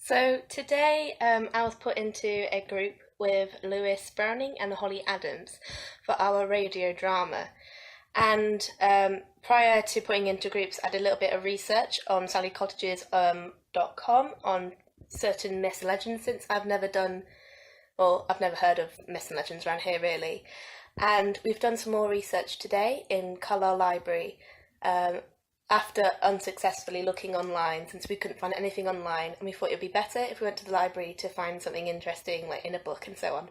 So today I was put into a group with Lewis Browning and Holly Adams for our radio drama. And prior to putting into groups, I did a little bit of research on sallycottages.com on certain myths and legends, since I've never heard of myths and legends around here really. And we've done some more research today in Carlisle Library after unsuccessfully looking online, since we couldn't find anything online, and we thought it would be better if we went to the library to find something interesting, like in a book and so on.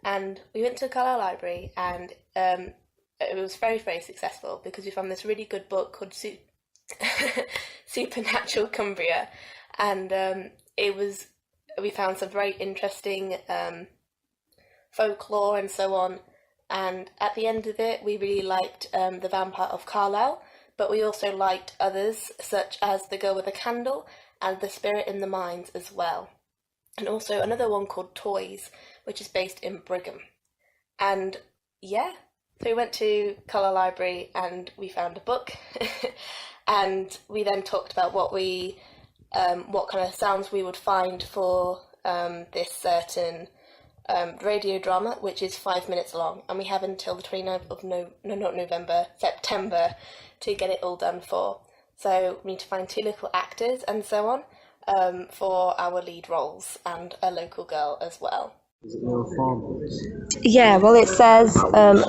And we went to the Carlisle Library, and it was very, very successful because we found this really good book called Supernatural Cumbria, and we found some very interesting folklore and so on. And at the end of it, we really liked The Vampire of Carlisle, but we also liked others, such as The Girl with a Candle and The Spirit in the Mines as well. And also another one called Toys, which is based in Brigham. And yeah, so we went to Carlisle Library and we found a book, and we then talked about what kind of sounds we would find for this certain radio drama, which is 5 minutes long, and we have until the 29th of September to get it all done for. So we need to find 2 local actors and so on for our lead roles, and a local girl as well. Is it near a farmhouse? Yeah, well it says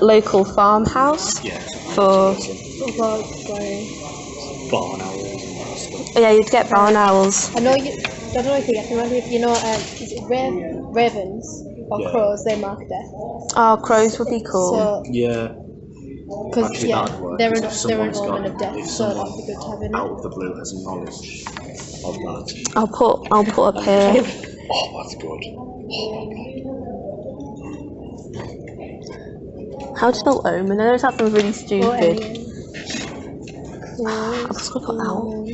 local farmhouse for... Barn owls and stuff. Yeah, you'd get barn owls. I don't know if you get them around here, but is it ravens or crows? They mark death. Oh, crows would be cool. So, Yeah. because they're an Someone's element got, of death, if so someone that'd be good to have in out it. of the blue has knowledge of that. I'll put up here. Oh, that's good. How to spell omen? I know that sounds really stupid. Crows, I'm just gonna put owl.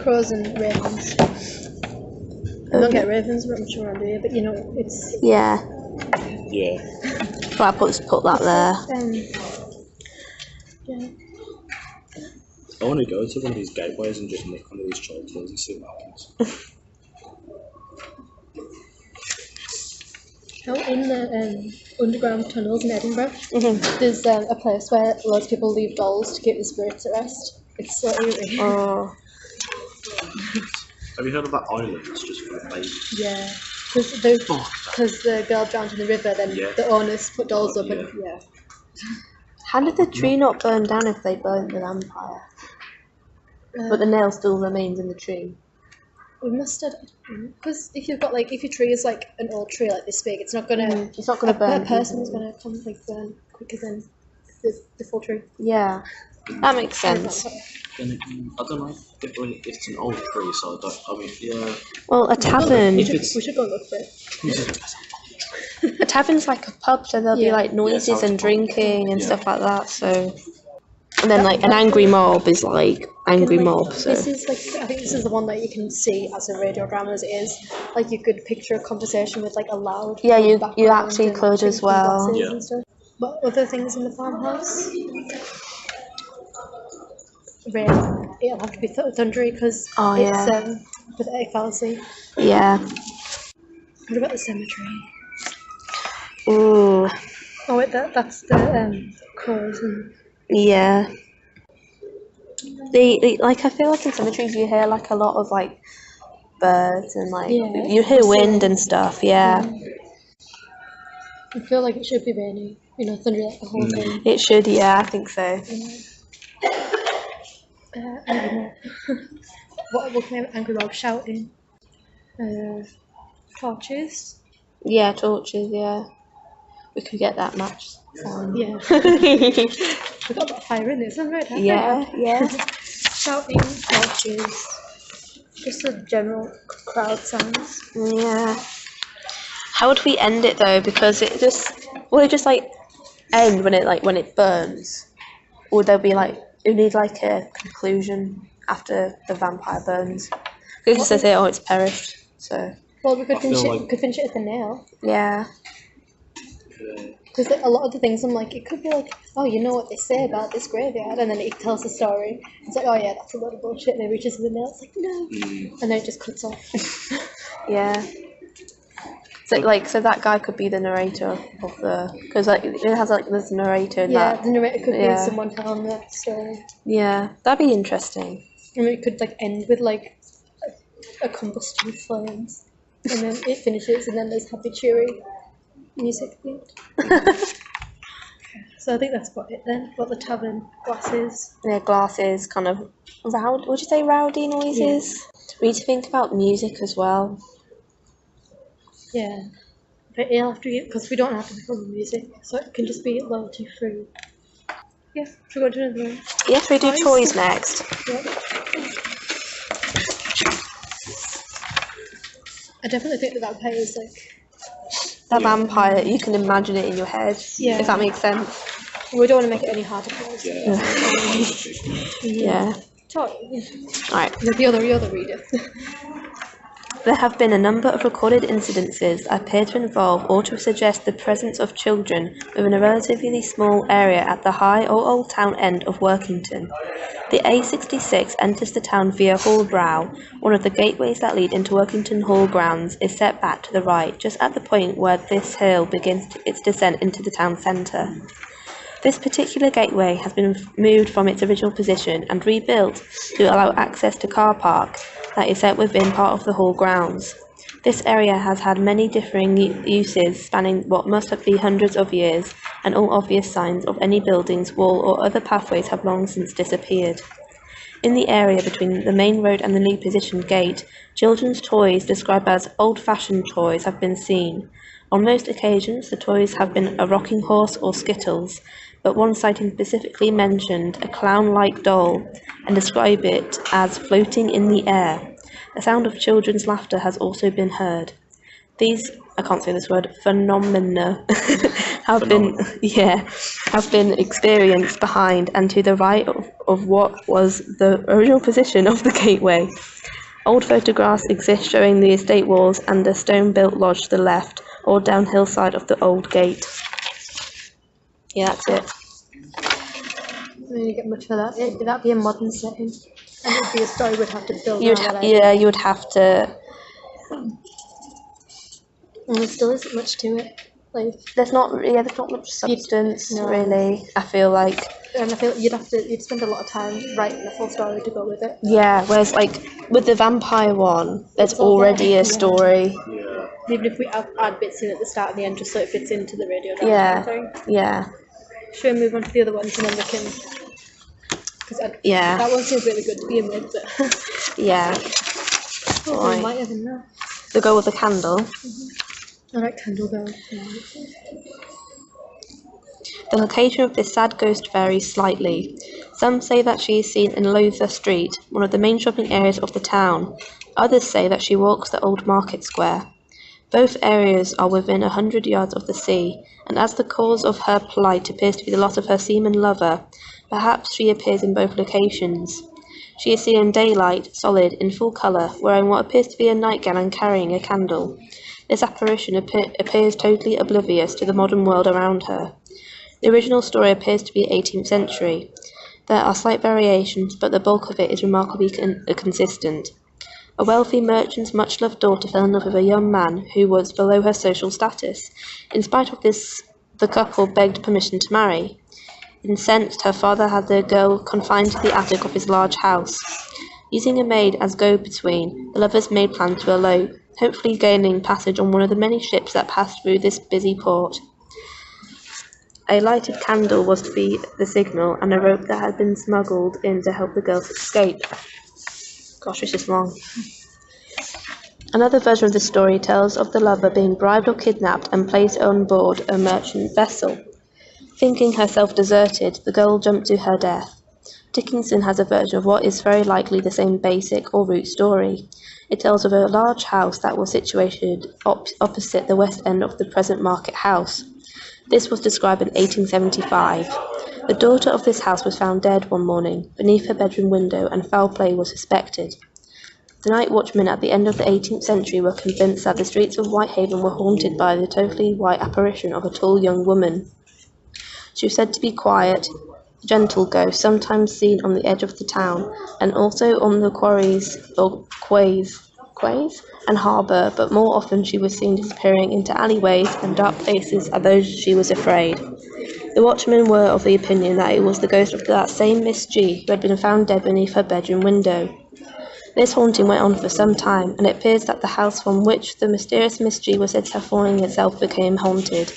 crows and ravens. I don't get ravens much around here, but it's... Yeah. Yeah. So I put that there. Yeah. I want to go to one of these gateways and just nick one of these child toys and see what happens. Out in the underground tunnels in Edinburgh, there's a place where loads of people leave dolls to keep the spirits at rest. It's so eerie. Oh. Have you heard of that island that's just full of babies? Yeah, because the girl drowned in the river, then the owners put dolls up and How did the tree not burn down if they burnt the vampire? But the nail still remains in the tree. We must have, because if your tree is like an old tree like this big, it's not gonna burn. A person is gonna come burn quicker than the full tree. Yeah, that makes sense. I don't know if it's an old tree, so yeah. Well, a tavern. We should go look for it. A tavern's like a pub, so there'll be like noises and drinking and stuff like that. So, and then like an angry mob is like angry mob. So this is I think this is the one that you can see as a radio drama as it is. Like you could picture a conversation with like a loud. Yeah, you actually could as well. Yeah. What other things in the farmhouse? Rain. It'll have to be thundery because it's pathetic fallacy. Yeah. What about the cemetery? Ooh. Oh wait, that's the crows and... Yeah. They like, I feel like in cemeteries you hear like a lot of like birds and like you hear wind and stuff. Yeah. I feel like it should be rainy. Thunder like the whole thing. It should. Yeah, I think so. Angry mob. What can we have? Angry mob shouting. Torches. Yeah, torches. Yeah, we could get that match. Yeah. We've got that fire in there, isn't it? Yeah. Shouting, torches. Just a general crowd sounds. Yeah. How would we end it though? Because it just like end when it burns, or would there be like? You need like a conclusion after the vampire burns. It just says here, it's perished. So. Well, we could finish it. Could finish it at the nail. Yeah. Because like, a lot of the things I'm like, it could be like, oh, you know what they say about this graveyard, and then it tells a story. It's like, oh yeah, that's a lot of bullshit. And it reaches to the nail. It's like, no, and then it just cuts off. Yeah. So that guy could be the narrator of the, because like it has like this narrator. Yeah, that, the narrator could yeah. be someone telling the story. Yeah, that'd be interesting. And it could like end with like a combustion of flames, and then it finishes, and then there's happy cheery music. So I think that's about it then. What the tavern, glasses. Yeah, glasses, kind of would you say rowdy noises? Yeah. We need to think about music as well. Yeah, but it'll have to be, because we don't have to film the music, so it can just be loyalty free. Yeah, should we go to another one? Yes, we do toys next. Yeah. I definitely think the vampire is like... That vampire, you can imagine it in your head, if that makes sense. We don't want to make it any harder for us. Yeah. Alright. You're the reader. There have been a number of recorded incidences that appear to involve or to suggest the presence of children within a relatively small area at the High or Old Town end of Workington. The A66 enters the town via Hall Brow. One of the gateways that lead into Workington Hall grounds is set back to the right, just at the point where this hill begins its descent into the town centre. This particular gateway has been moved from its original position and rebuilt to allow access to car park that is set within part of the hall grounds. This area has had many differing uses spanning what must be hundreds of years, and all obvious signs of any buildings, wall or other pathways have long since disappeared. In the area between the main road and the new positioned gate, children's toys described as old-fashioned toys have been seen. On most occasions, the toys have been a rocking horse or skittles, but one sighting specifically mentioned a clown-like doll and described it as floating in the air. The sound of children's laughter has also been heard. These, I can't say this word, phenomena have been experienced behind and to the right of what was the original position of the gateway. Old photographs exist showing the estate walls and a stone-built lodge to the left, or downhill side of the old gate. Yeah, that's it. I don't really get much for that. Would that be a modern setting? And it would be a story we'd have to build. You would have to. And there still isn't much to it. Like there's not much substance really. I feel like. And I feel you'd spend a lot of time writing a full story to go with it. Yeah, whereas like with the vampire one, there's already a story. Yeah. Even if we add bits in at the start and the end, just so it fits into the radio drama. Yeah. Should we move on to the other ones and then we can? That one seems really good to begin with. But yeah. We might even know. The girl with the candle. Mm-hmm. I like candle girl. The location of this sad ghost varies slightly. Some say that she is seen in Lowther Street, one of the main shopping areas of the town. Others say that she walks the old market square. Both areas are within 100 yards of the sea, and as the cause of her plight appears to be the loss of her seaman lover, perhaps she appears in both locations. She is seen in daylight, solid, in full colour, wearing what appears to be a nightgown and carrying a candle. This apparition appears totally oblivious to the modern world around her. The original story appears to be 18th century. There are slight variations, but the bulk of it is remarkably consistent. A wealthy merchant's much-loved daughter fell in love with a young man who was below her social status. In spite of this, the couple begged permission to marry. Incensed, her father had the girl confined to the attic of his large house. Using a maid as go-between, the lovers made plans to elope, hopefully gaining passage on one of the many ships that passed through this busy port. A lighted candle was to be the signal, and a rope that had been smuggled in to help the girls escape. Gosh, this is long. Another version of the story tells of the lover being bribed or kidnapped and placed on board a merchant vessel. Thinking herself deserted, the girl jumped to her death. Dickinson has a version of what is very likely the same basic or root story. It tells of a large house that was situated opposite the west end of the present market house. This was described in 1875. The daughter of this house was found dead one morning beneath her bedroom window, and foul play was suspected. The night watchmen at the end of the 18th century were convinced that the streets of Whitehaven were haunted by the totally white apparition of a tall young woman. She was said to be quiet, gentle ghost, sometimes seen on the edge of the town, and also on the quarries or quays and harbour, but more often she was seen disappearing into alleyways and dark places at those she was afraid. The watchmen were of the opinion that it was the ghost of that same Miss G who had been found dead beneath her bedroom window. This haunting went on for some time, and it appears that the house from which the mysterious Miss G was said to have fallen itself became haunted.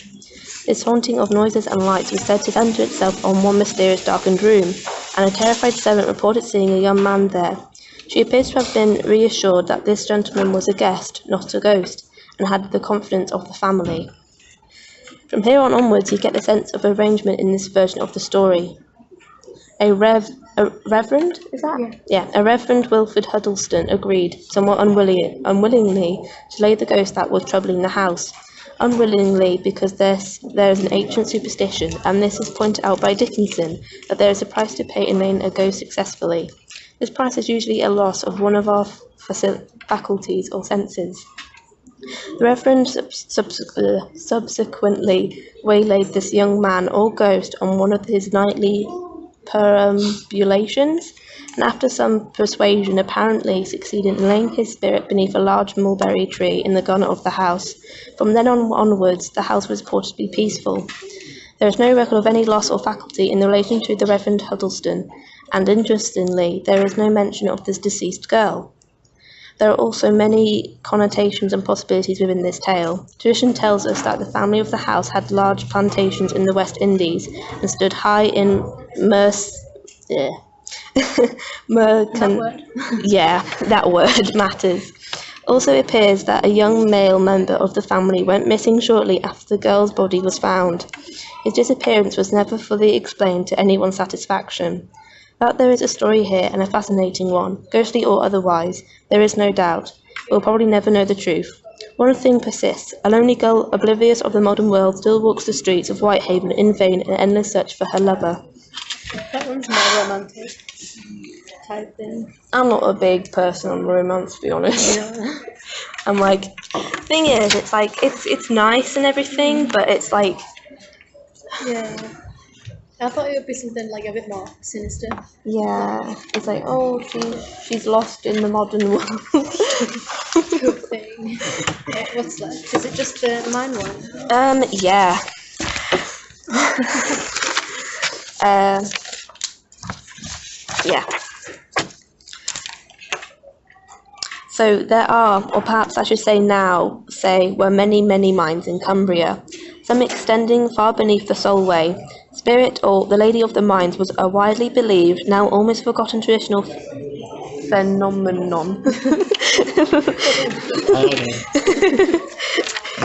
This haunting of noises and lights was said to center itself on one mysterious darkened room, and a terrified servant reported seeing a young man there. She appears to have been reassured that this gentleman was a guest, not a ghost, and had the confidence of the family. From here on onwards, you get the sense of arrangement in this version of the story. A reverend, is that? Yeah, a Reverend Wilfred Huddleston agreed, somewhat unwillingly, to lay the ghost that was troubling the house. Unwillingly, because there is an ancient superstition, and this is pointed out by Dickinson, that there is a price to pay in laying a ghost successfully. This price is usually a loss of one of our faculties or senses. The Reverend subsequently waylaid this young man or ghost on one of his nightly perambulations, and after some persuasion apparently succeeded in laying his spirit beneath a large mulberry tree in the garden of the house. From then onwards, the house was reported to be peaceful. There is no record of any loss of faculty in relation to the Reverend Huddleston, and interestingly, there is no mention of this deceased girl. There are also many connotations and possibilities within this tale. Tradition tells us that the family of the house had large plantations in the West Indies and stood high in that word matters. Also it appears that a young male member of the family went missing shortly after the girl's body was found. His disappearance was never fully explained to anyone's satisfaction. That there is a story here, and a fascinating one, ghostly or otherwise, there is no doubt. We'll probably never know the truth. One thing persists. A lonely girl, oblivious of the modern world, still walks the streets of Whitehaven in vain in endless search for her lover. That one's more romantic type thing. I'm not a big person on romance, to be honest. Yeah. I'm like, thing is, it's like, it's nice and everything, but it's like... Yeah. I thought it would be something like a bit more sinister. Yeah, it's like, oh, she's lost in the modern world. Good thing. What's left? Is it just the mine one? Yeah. Yeah. So there are, or perhaps I should say now, were many, many mines in Cumbria, some extending far beneath the Solway. Spirit, or the Lady of the Mines, was a widely believed, now almost forgotten traditional phenomenon.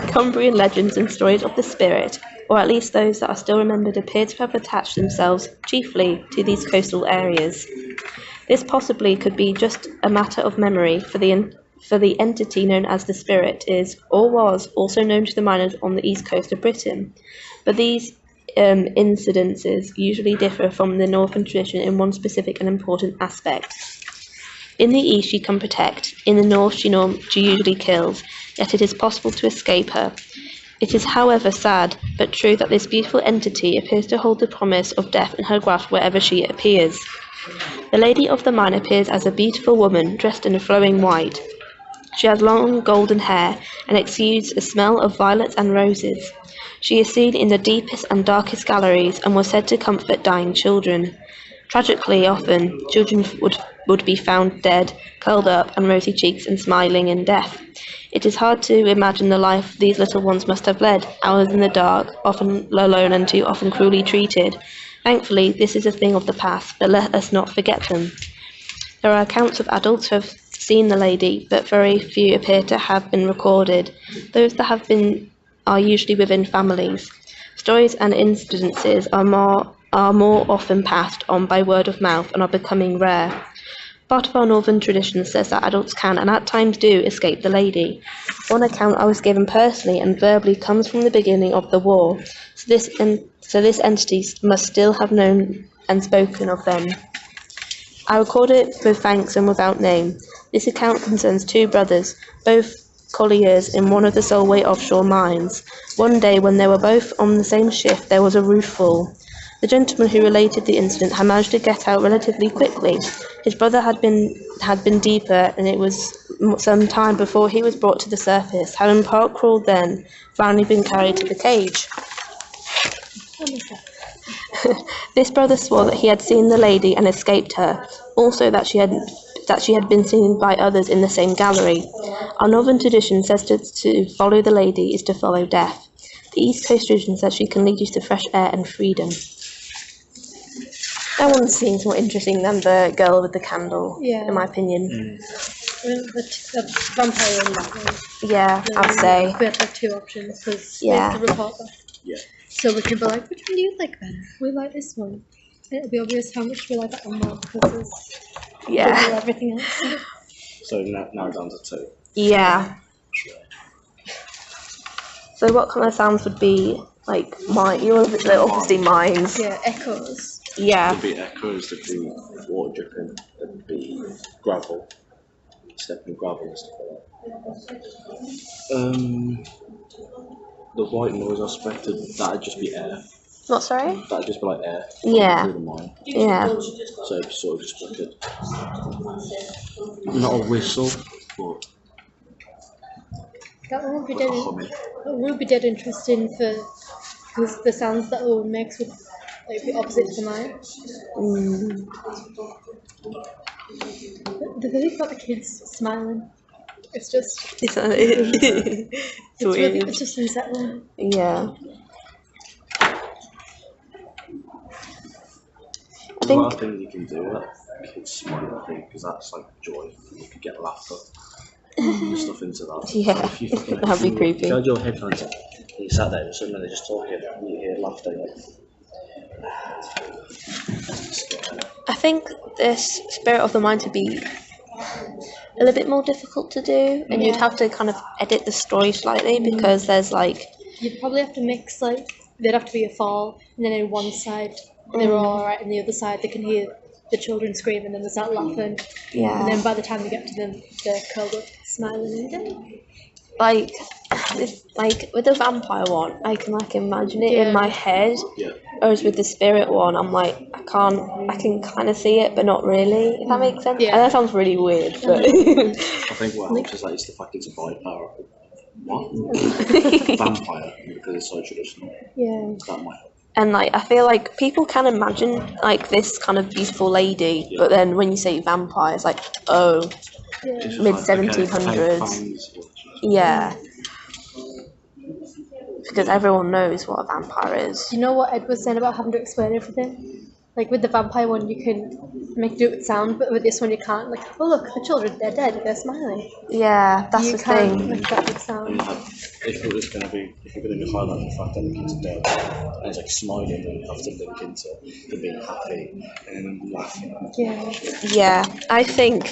Cumbrian legends and stories of the spirit, or at least those that are still remembered, appear to have attached themselves chiefly to these coastal areas. This possibly could be just a matter of memory, for the entity known as the spirit is, or was, also known to the miners on the east coast of Britain. But these incidences usually differ from the northern tradition in one specific and important aspect. In the east she can protect, in the north she usually kills, yet it is possible to escape her. It is, however, sad but true that this beautiful entity appears to hold the promise of death in her grasp wherever she appears. The Lady of the Mine appears as a beautiful woman dressed in a flowing white. She has long golden hair and exudes a smell of violets and roses. She is seen in the deepest and darkest galleries and was said to comfort dying children. Tragically, often, children would be found dead, curled up and rosy cheeks and smiling in death. It is hard to imagine the life these little ones must have led, hours in the dark, often alone and too often cruelly treated. Thankfully, this is a thing of the past, but let us not forget them. There are accounts of adults who have seen the lady, but very few appear to have been recorded. Those that have been are usually within families. Stories and incidences are more often passed on by word of mouth and are becoming rare. Part of our northern tradition says that adults can, and at times do, escape the lady. One account I was given personally and verbally comes from the beginning of the war, so this entity must still have known and spoken of them. I record it with thanks and without name. This account concerns two brothers, both colliers in one of the Solway offshore mines. One day, when they were both on the same shift, there was a roof fall. The gentleman who related the incident had managed to get out relatively quickly. His brother had been deeper, and it was some time before he was brought to the surface, having part crawled then, finally been carried to the cage. This brother swore that he had seen the lady and escaped her, also that she had been seen by others in the same gallery. Our northern tradition says to follow the lady is to follow death. The East Coast tradition says she can lead you to fresh air and freedom. That one seems more interesting than the girl with the candle, in my opinion. The vampire and that one. Yeah, I'd say. We have like two options because Yeah. the report back. Yeah. So we can be like, which one do you like better? We like this one. And it'll be obvious how much we like that one more because we Yeah. everything else. So now down to 2. Yeah. So what kind of sounds would be like mine? They're obviously mines. Yeah, echoes. Yeah. There'd be echoes, there'd be water dripping, there'd be gravel, stepping gravel and stuff like that. The white noise aspect, that'd just be air. What, sorry? That'd just be like air. Yeah. Through the mine. Yeah. So it'd sort of just like not a whistle, but That one would be like dead. a humming. That would be dead interesting because the sounds that one makes would like be opposite to mine. The thing about the kids smiling, it's just It's weird. really, it's just unsettling. Yeah. There's a lot of things you can do with kids smiling, I think, because that's like joy. You could get laughter and stuff into that. Yeah, So if you fucking, that'd be creepy. If you had your headphones on, and you sat there and suddenly they're just talking, and you hear laughter, you're like, I think this Spirit of the Mind would be a little bit more difficult to do, and you'd have to kind of edit the story slightly because there's like You'd probably have to mix like there'd have to be a fall, and then in one side they're all alright, and the other side they can hear the children screaming and they start laughing. yeah, And then by the time you get to them, they're curled up, smiling again. like with the vampire one, I can like imagine it in my head. yeah. Whereas with the spirit one, I'm like I can kind of see it, but not really. If that makes sense. Yeah. And that sounds really weird, but I think what helps is like it's the fact it's a vampire. What? Vampire, because it's so traditional. Yeah. That might help. and like I feel like people can imagine like this kind of beautiful lady, but then when you say vampire, it's like oh, Yeah. It's just mid like, 1700s. fangs, Yeah. Because everyone knows what a vampire is. Do you know what Ed was saying about having to explain everything? Like with the vampire one, you can do it with sound, but with this one, you can't. Like, oh look, the children, they're dead, they're smiling. Yeah, that's You the can't thing. make that with sound. if it was going to be, if you're going to be highlighting the fact that the kids are dead, and it's like smiling, then you have to link into them being happy and laughing. Yeah. Yeah, I think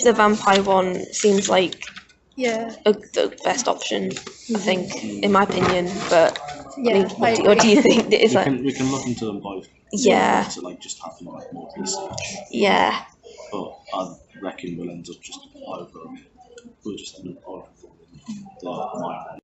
the vampire one seems like Yeah. the best option. I think, in my opinion. But Yeah. I mean, what do you think? It's like, We can look into them both. Yeah. To like just have more research. yeah, But I reckon we'll end up just over. We'll just end up over the mine.